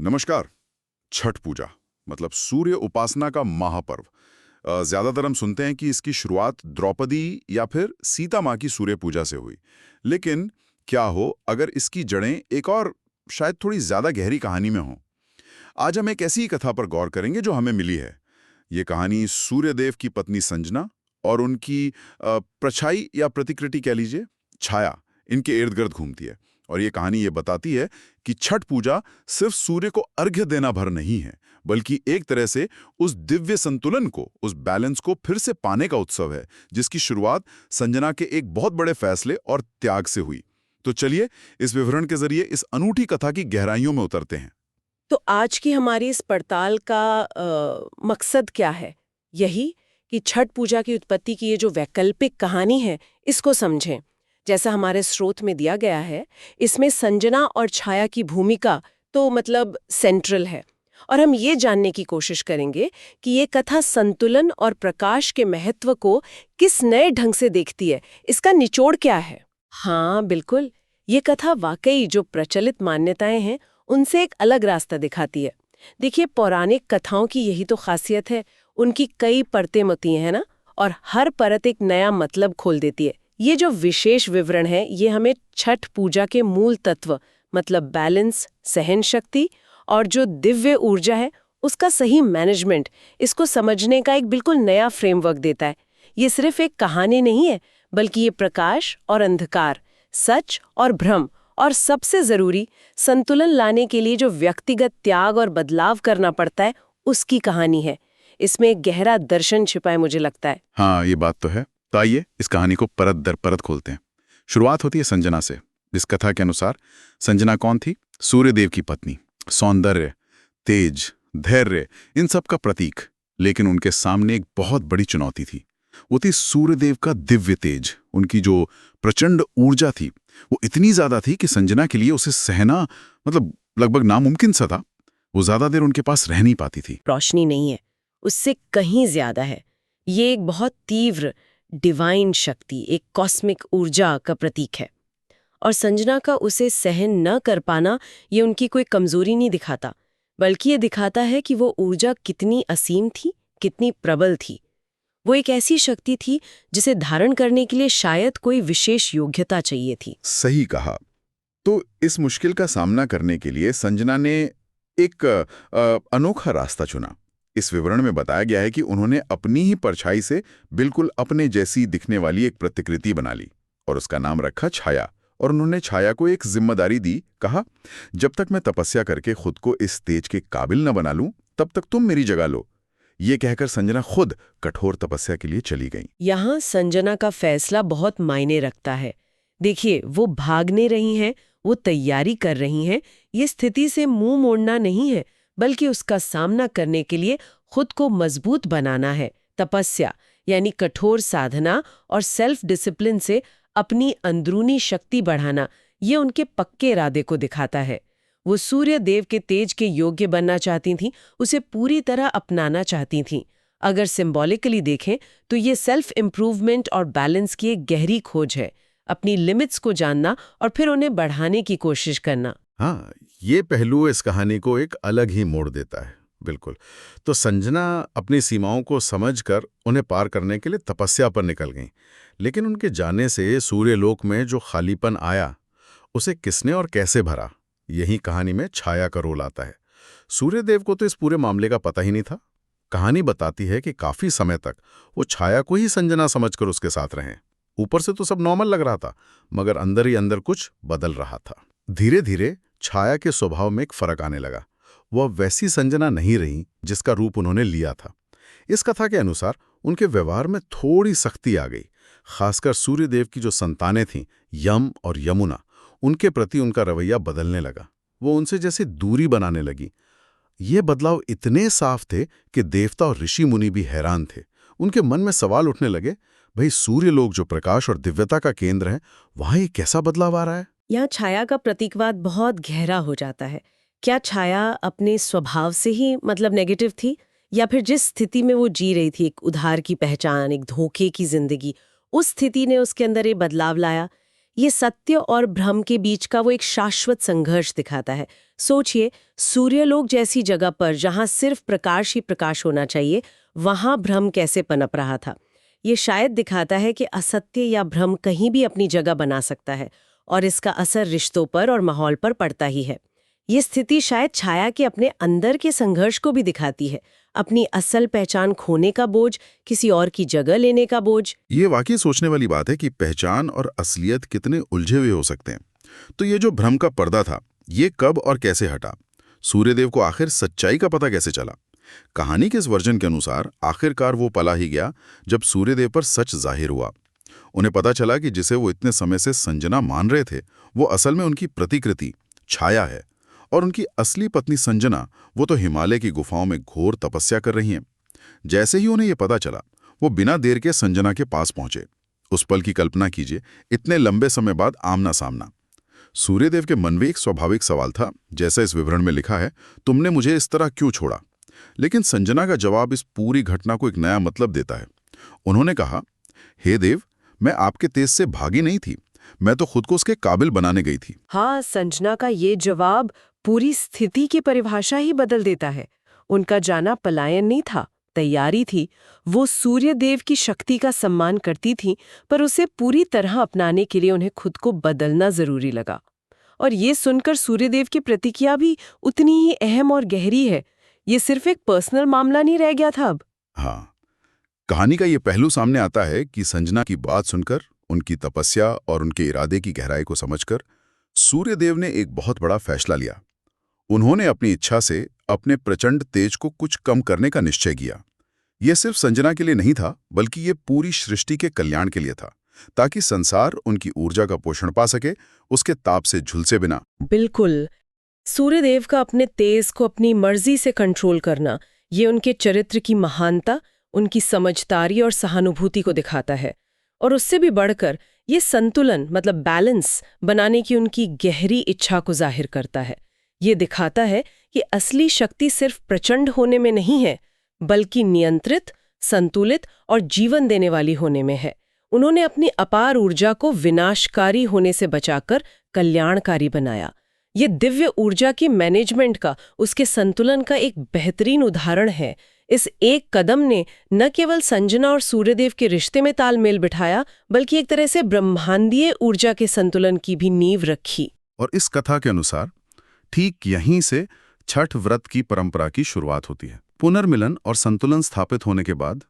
नमस्कार। छठ पूजा मतलब सूर्य उपासना का महापर्व। ज्यादातर हम सुनते हैं कि इसकी शुरुआत द्रौपदी या फिर सीता माँ की सूर्य पूजा से हुई। लेकिन क्या हो अगर इसकी जड़ें एक और शायद थोड़ी ज्यादा गहरी कहानी में हों। आज हम एक ऐसी ही कथा पर गौर करेंगे जो हमें मिली है। ये कहानी सूर्यदेव की पत्नी संजना और उनकी परछाई या प्रतिकृति कह लीजिए, छाया, इनके इर्द गिर्द घूमती है। और ये कहानी ये बताती है कि छठ पूजा सिर्फ सूर्य को अर्घ्य देना भर नहीं है, बल्कि एक तरह से उस दिव्य संतुलन को, उस बैलेंस को फिर से पाने का उत्सव है, जिसकी शुरुआत संजना के एक बहुत बड़े फैसले और त्याग से हुई। तो चलिए इस विवरण के जरिए इस अनूठी कथा की गहराइयों में उतरते हैं। तो आज की हमारी इस पड़ताल का मकसद क्या है? यही कि छठ पूजा की उत्पत्ति की ये जो वैकल्पिक कहानी है, इसको समझें। जैसा हमारे स्रोत में दिया गया है, इसमें संजना और छाया की भूमिका तो मतलब सेंट्रल है। और हम ये जानने की कोशिश करेंगे कि ये कथा संतुलन और प्रकाश के महत्व को किस नए ढंग से देखती है, इसका निचोड़ क्या है। हाँ बिल्कुल, ये कथा वाकई जो प्रचलित मान्यताएं हैं उनसे एक अलग रास्ता दिखाती है। देखिए, पौराणिक कथाओं की यही तो खासियत है, उनकी कई परतें होती हैं ना, और हर परत एक नया मतलब खोल देती है। ये जो विशेष विवरण है, ये हमें छठ पूजा के मूल तत्व मतलब बैलेंस, सहन शक्ति और जो दिव्य ऊर्जा है उसका सही मैनेजमेंट, इसको समझने का एक बिल्कुल नया फ्रेमवर्क देता है। ये सिर्फ एक कहानी नहीं है, बल्कि ये प्रकाश और अंधकार, सच और भ्रम, और सबसे जरूरी संतुलन लाने के लिए जो व्यक्तिगत त्याग और बदलाव करना पड़ता है, उसकी कहानी है। इसमें एक गहरा दर्शन छिपा है, मुझे लगता है। हाँ, ये बात तो है। तो आइए इस कहानी को परत दर परत खोलते हैं। शुरुआत होती है संजना से। इस कथा के अनुसार संजना कौन थी? सूर्यदेव की पत्नी, सौंदर्य, तेज, धैर्य, इन सब का प्रतीक। लेकिन उनके सामने एक बहुत बड़ी चुनौती थी। वो थी सूर्यदेव का दिव्य तेज। उनकी जो प्रचंड ऊर्जा थी वो इतनी ज्यादा थी कि संजना के लिए उसे सहना मतलब लगभग नामुमकिन सा था। वो ज्यादा देर उनके पास रह नहीं पाती थी। रोशनी नहीं है, उससे कहीं ज्यादा है। ये एक बहुत तीव्र डिवाइन शक्ति, एक कॉस्मिक ऊर्जा का प्रतीक है। और संजना का उसे सहन न कर पाना ये उनकी कोई कमजोरी नहीं दिखाता, बल्कि ये दिखाता है कि वो ऊर्जा कितनी असीम थी, कितनी प्रबल थी। वो एक ऐसी शक्ति थी जिसे धारण करने के लिए शायद कोई विशेष योग्यता चाहिए थी। सही कहा। तो इस मुश्किल का सामना करने के लिए संजना ने एक अनोखा रास्ता चुना। इस विवरण में बताया गया है कि उन्होंने अपनी ही परछाई से बिल्कुल अपने जैसी दिखने वाली एक प्रतिकृति बना ली और उसका नाम रखा छाया। और उन्होंने छाया को एक जिम्मेदारी दी। कहा, जब तक मैं तपस्या करके खुद को इस तेज के काबिल न बना लूं, तब तक तुम मेरी जगह लो। ये कहकर संजना खुद कठोर तपस्या के लिए चली गई। यहाँ संजना का फैसला बहुत मायने रखता है। देखिए, वो भागने रही हैं, वो तैयारी कर रही हैं। ये स्थिति से मुंह मोड़ना नहीं है, बल्कि उसका सामना करने के लिए खुद को मजबूत बनाना है। तपस्या यानी कठोर साधना और सेल्फ डिसिप्लिन से अपनी अंदरूनी शक्ति बढ़ाना, ये उनके पक्के इरादे को दिखाता है। वो सूर्य देव के तेज के योग्य बनना चाहती थीं, उसे पूरी तरह अपनाना चाहती थीं। अगर सिंबॉलिकली देखें तो ये सेल्फ इम्प्रूवमेंट और बैलेंस की एक गहरी खोज है, अपनी लिमिट्स को जानना और फिर उन्हें बढ़ाने की कोशिश करना। हाँ, ये पहलू इस कहानी को एक अलग ही मोड़ देता है। बिल्कुल। तो संजना अपनी सीमाओं को समझकर उन्हें पार करने के लिए तपस्या पर निकल गईं। लेकिन उनके जाने से सूर्यलोक में जो खालीपन आया, उसे किसने और कैसे भरा, यही कहानी में छाया का रोल आता है। सूर्यदेव को तो इस पूरे मामले का पता ही नहीं था। कहानी बताती है कि काफी समय तक वो छाया को ही संजना समझकर उसके साथ रहे। ऊपर से तो सब नॉर्मल लग रहा था, मगर अंदर ही अंदर कुछ बदल रहा था। धीरे धीरे छाया के स्वभाव में एक फर्क आने लगा। वह वैसी संजना नहीं रही जिसका रूप उन्होंने लिया था। इस कथा के अनुसार उनके व्यवहार में थोड़ी सख्ती आ गई। खासकर सूर्यदेव की जो संतानें थीं, यम और यमुना, उनके प्रति उनका रवैया बदलने लगा। वो उनसे जैसे दूरी बनाने लगी। ये बदलाव इतने साफ थे कि देवता और ऋषि मुनि भी हैरान थे। उनके मन में सवाल उठने लगे, भाई सूर्यलोक जो प्रकाश और दिव्यता का केंद्र है, वहां ये कैसा बदलाव आ रहा है? यहाँ छाया का प्रतीकवाद बहुत गहरा हो जाता है। क्या छाया अपने स्वभाव से ही मतलब नेगेटिव थी, या फिर जिस स्थिति में वो जी रही थी, एक उधार की पहचान, एक धोखे की जिंदगी, उस स्थिति ने उसके अंदर ये बदलाव लाया? ये सत्य और भ्रम के बीच का वो एक शाश्वत संघर्ष दिखाता है। सोचिए, सूर्यलोक जैसी जगह पर जहां सिर्फ प्रकाश ही प्रकाश होना चाहिए, वहां भ्रम कैसे पनप रहा था। ये शायद दिखाता है कि असत्य या भ्रम कहीं भी अपनी जगह बना सकता है और इसका असर रिश्तों पर और माहौल पर पड़ता ही है। ये स्थिति शायद छाया के अपने अंदर के संघर्ष को भी दिखाती है, अपनी असल पहचान खोने का बोझ, किसी और की जगह लेने का बोझ। ये वाकई सोचने वाली बात है कि पहचान और असलियत कितने उलझे हुए हो सकते हैं। तो ये जो भ्रम का पर्दा था, ये कब और कैसे हटा? सूर्यदेव को आखिर सच्चाई का पता कैसे चला? कहानी के इस वर्जन के अनुसार आखिरकार वो पला ही गया जब सूर्यदेव पर सच जाहिर हुआ। उन्हें पता चला कि जिसे वो इतने समय से संजना मान रहे थे, वो असल में उनकी प्रतिकृति, छाया है। और उनकी असली पत्नी संजना, वो तो हिमालय की गुफाओं में घोर तपस्या कर रही हैं। जैसे ही उन्हें ये पता चला, वो बिना देर के संजना के पास पहुंचे। उस पल की कल्पना कीजिए, इतने लंबे समय बाद आमना सामना। सूर्यदेव के मन में एक स्वाभाविक सवाल था, जैसा इस विवरण में लिखा है, तुमने मुझे इस तरह क्यों छोड़ा? लेकिन संजना का जवाब इस पूरी घटना को एक नया मतलब देता है। उन्होंने कहा, हे देव, मैं आपके तेज से भागी नहीं थी, मैं तो खुद को उसके काबिल बनाने गई थी। हाँ, संजना का ये जवाब पूरी स्थिति की परिभाषा ही बदल देता है। उनका जाना पलायन नहीं था, तैयारी थी। वो सूर्यदेव की शक्ति का सम्मान करती थी, पर उसे पूरी तरह अपनाने के लिए उन्हें खुद को बदलना जरूरी लगा। और ये सुनकर सूर्यदेव की प्रतिक्रिया भी उतनी ही अहम और गहरी है। ये सिर्फ एक पर्सनल मामला नहीं रह गया था अब। हाँ, कहानी का ये पहलू सामने आता है कि संजना की बात सुनकर, उनकी तपस्या और उनके इरादे की गहराई को समझकर सूर्यदेव ने एक बहुत बड़ा फैसला लिया। उन्होंने अपनी इच्छा से अपने प्रचंड तेज को कुछ कम करने का निश्चय किया। यह सिर्फ संजना के लिए नहीं था, बल्कि ये पूरी सृष्टि के कल्याण के लिए था, ताकि संसार उनकी ऊर्जा का पोषण पा सके, उसके ताप से झुलसे बिना। बिल्कुल। सूर्यदेव का अपने तेज को अपनी मर्जी से कंट्रोल करना, ये उनके चरित्र की महानता, उनकी समझदारी और सहानुभूति को दिखाता है। और उससे भी बढ़कर ये संतुलन, मतलब बैलेंस बनाने की उनकी गहरी इच्छा को जाहिर करता है। ये दिखाता है कि असली शक्ति सिर्फ प्रचंड होने में नहीं है, बल्कि नियंत्रित, संतुलित और जीवन देने वाली होने में है। उन्होंने अपनी अपार ऊर्जा को विनाशकारी होने से बचाकर कल्याणकारी बनाया। ये दिव्य ऊर्जा की मैनेजमेंट का, उसके संतुलन का एक बेहतरीन उदाहरण है। इस एक कदम ने न केवल संजना और सूर्यदेव के रिश्ते में तालमेल बिठाया, बल्कि एक तरह से ब्रह्मांडीय ऊर्जा के संतुलन की भी नींव रखी। और इस कथा के अनुसार ठीक यहीं से छठ व्रत की परंपरा की शुरुआत होती है। पुनर्मिलन और संतुलन स्थापित होने के बाद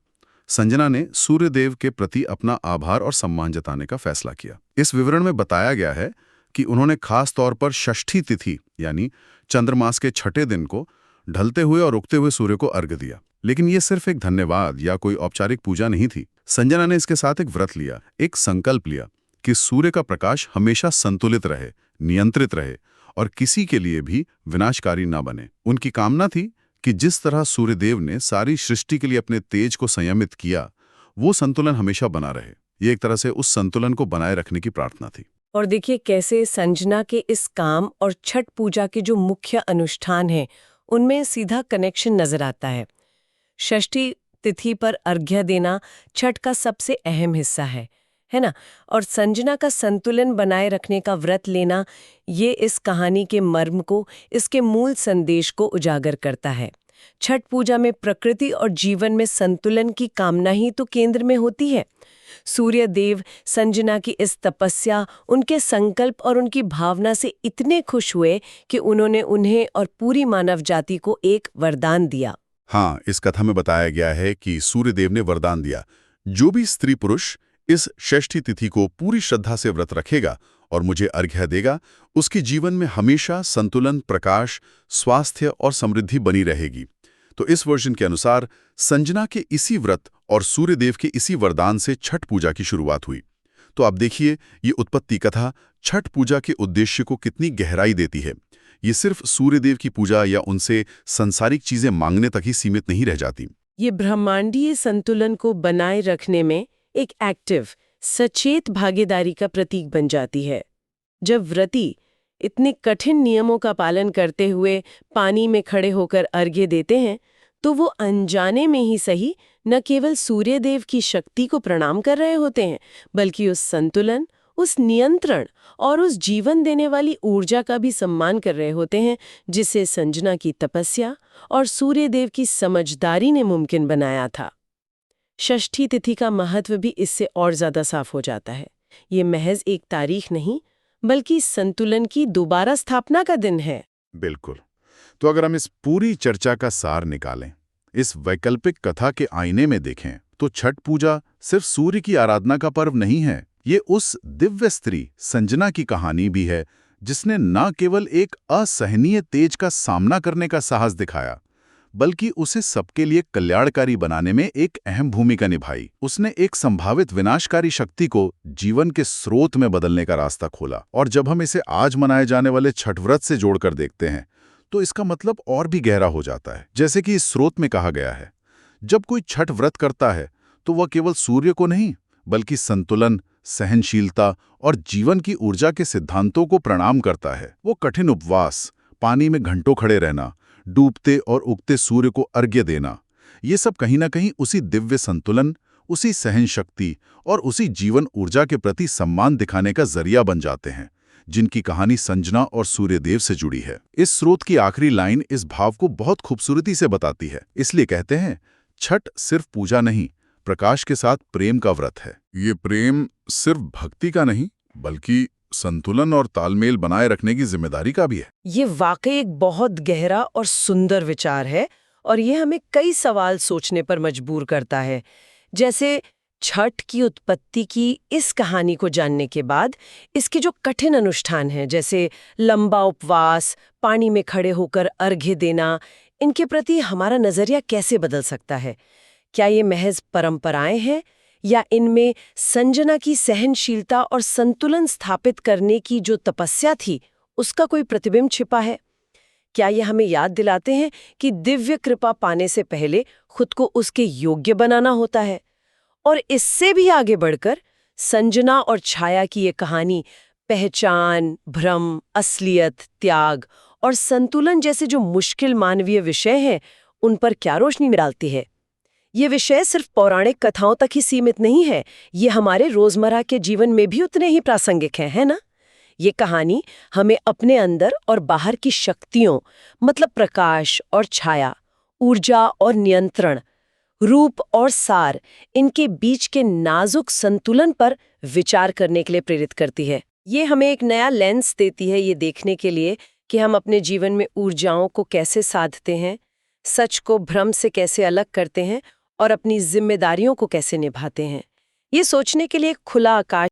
संजना ने सूर्यदेव के प्रति अपना आभार और सम्मान जताने का फैसला किया। इस विवरण में बताया गया है कि उन्होंने खास तौर पर षष्ठी तिथि यानी चंद्रमास के छठे दिन को ढलते हुए और उगते हुए सूर्य को अर्घ्य दिया। लेकिन ये सिर्फ एक धन्यवाद या कोई औपचारिक पूजा नहीं थी। संजना ने इसके साथ एक व्रत लिया, एक संकल्प लिया कि सूर्य का प्रकाश हमेशा संतुलित रहे, नियंत्रित रहे और किसी के लिए भी विनाशकारी ना बने। उनकी कामना थी कि जिस तरह सूर्यदेव ने सारी सृष्टि के लिए अपने तेज को संयमित किया, वो संतुलन हमेशा बना रहे। ये एक तरह से उस संतुलन को बनाए रखने की प्रार्थना थी। और देखिए कैसे संजना के इस काम और छठ पूजा के जो मुख्य अनुष्ठान हैं, उनमें सीधा कनेक्शन नजर आता है। षष्ठी तिथि पर अर्घ्य देना छठ का सबसे अहम हिस्सा है ना? और संजना का संतुलन बनाए रखने का व्रत लेना, ये इस कहानी के मर्म को, इसके मूल संदेश को उजागर करता है। छठ पूजा में प्रकृति और जीवन में संतुलन की कामना ही तो केंद्र में होती है। सूर्य देव संजना की इस तपस्या, उनके संकल्प और उनकी भावना से इतने खुश हुए कि उन्होंने उन्हें और पूरी मानव जाति को एक वरदान दिया। हाँ, इस कथा में बताया गया है कि सूर्यदेव ने वरदान दिया, जो भी स्त्री पुरुष इस षष्ठी तिथि को पूरी श्रद्धा से व्रत रखेगा और मुझे अर्घ्य देगा, उसके जीवन में हमेशा संतुलन, प्रकाश, स्वास्थ्य और समृद्धि बनी रहेगी। तो इस वर्जन के अनुसार संजना के इसी व्रत और सूर्यदेव के इसी वरदान से छठ पूजा की शुरुआत हुई। तो आप देखिए, ये उत्पत्ति कथा छठ पूजा के उद्देश्य को कितनी गहराई देती है। ये सिर्फ सूर्यदेव की पूजा या उनसे सांसारिक चीजें मांगने तक ही सीमित नहीं रह जाती। ये ब्रह्मांडीय संतुलन को बनाए रखने में एक एक्टिव, सचेत भागीदारी का प्रतीक बन जाती है। जब व्रती इतने कठिन नियमों का पालन करते हुए पानी में खड़े होकर अर्घ्य देते हैं, तो वो अनजाने में ही सही न केवल सूर्यदेव की शक्ति को प्रणाम कर रहे होते हैं, बल्कि उस संतुलन, उस नियंत्रण और उस जीवन देने वाली ऊर्जा का भी सम्मान कर रहे होते हैं जिसे संजना की तपस्या और सूर्यदेव की समझदारी ने मुमकिन बनाया था। षष्ठी तिथि का महत्व भी इससे और ज्यादा साफ हो जाता है। ये महज एक तारीख नहीं, बल्कि संतुलन की दोबारा स्थापना का दिन है। बिल्कुल। तो अगर हम इस पूरी चर्चा का सार निकालें, इस वैकल्पिक कथा के आईने में देखें, तो छठ पूजा सिर्फ सूर्य की आराधना का पर्व नहीं है। ये उस दिव्य स्त्री संजना की कहानी भी है, जिसने न केवल एक असहनीय तेज का सामना करने का साहस दिखाया, बल्कि उसे सबके लिए कल्याणकारी बनाने में एक अहम भूमिका निभाई। उसने एक संभावित विनाशकारी शक्ति को जीवन के स्रोत में बदलने का रास्ता खोला। और जब हम इसे आज मनाए जाने वाले छठ व्रत से जोड़कर देखते हैं, तो इसका मतलब और भी गहरा हो जाता है। जैसे कि इस स्रोत में कहा गया है, जब कोई छठ व्रत करता है तो वह केवल सूर्य को नहीं, बल्कि संतुलन, सहनशीलता और जीवन की ऊर्जा के सिद्धांतों को प्रणाम करता है। वो कठिन उपवास, पानी में घंटों खड़े रहना, डूबते और उगते सूर्य को अर्घ्य देना, ये सब कहीं ना कहीं उसी दिव्य संतुलन, उसी सहन शक्ति और उसी जीवन ऊर्जा के प्रति सम्मान दिखाने का जरिया बन जाते हैं, जिनकी कहानी संजना और सूर्यदेव से जुड़ी है। इस स्रोत की आखिरी लाइन इस भाव को बहुत खूबसूरती से बताती है। इसलिए कहते हैं, छठ सिर्फ पूजा नहीं, प्रकाश के साथ प्रेम का व्रत है। ये प्रेम सिर्फ भक्ति का नहीं, बल्कि संतुलन और तालमेल बनाए रखने की जिम्मेदारी का भी है। ये वाकई एक बहुत गहरा और सुंदर विचार है, और ये हमें कई सवाल सोचने पर मजबूर करता है। जैसे छठ की उत्पत्ति की इस कहानी को जानने के बाद इसके जो कठिन अनुष्ठान हैं, जैसे लंबा उपवास, पानी में खड़े होकर अर्घ्य देना, इनके प्रति हमारा नजरिया कैसे बदल सकता है? क्या ये महज परंपराएं हैं, या इनमें संजना की सहनशीलता और संतुलन स्थापित करने की जो तपस्या थी, उसका कोई प्रतिबिंब छिपा है? क्या ये हमें याद दिलाते हैं कि दिव्य कृपा पाने से पहले खुद को उसके योग्य बनाना होता है? और इससे भी आगे बढ़कर संजना और छाया की ये कहानी पहचान, भ्रम, असलियत, त्याग और संतुलन जैसे जो मुश्किल मानवीय विषय हैं, उन पर क्या रोशनी डालती है? ये विषय सिर्फ पौराणिक कथाओं तक ही सीमित नहीं है, ये हमारे रोजमर्रा के जीवन में भी उतने ही प्रासंगिक हैं, है ना? ये कहानी हमें अपने अंदर और बाहर की शक्तियों, मतलब प्रकाश और छाया, ऊर्जा और नियंत्रण, रूप और सार, इनके बीच के नाजुक संतुलन पर विचार करने के लिए प्रेरित करती है। ये हमें एक नया लेंस देती है ये देखने के लिए कि हम अपने जीवन में ऊर्जाओं को कैसे साधते हैं, सच को भ्रम से कैसे अलग करते हैं और अपनी जिम्मेदारियों को कैसे निभाते हैं। ये सोचने के लिए एक खुला आकाश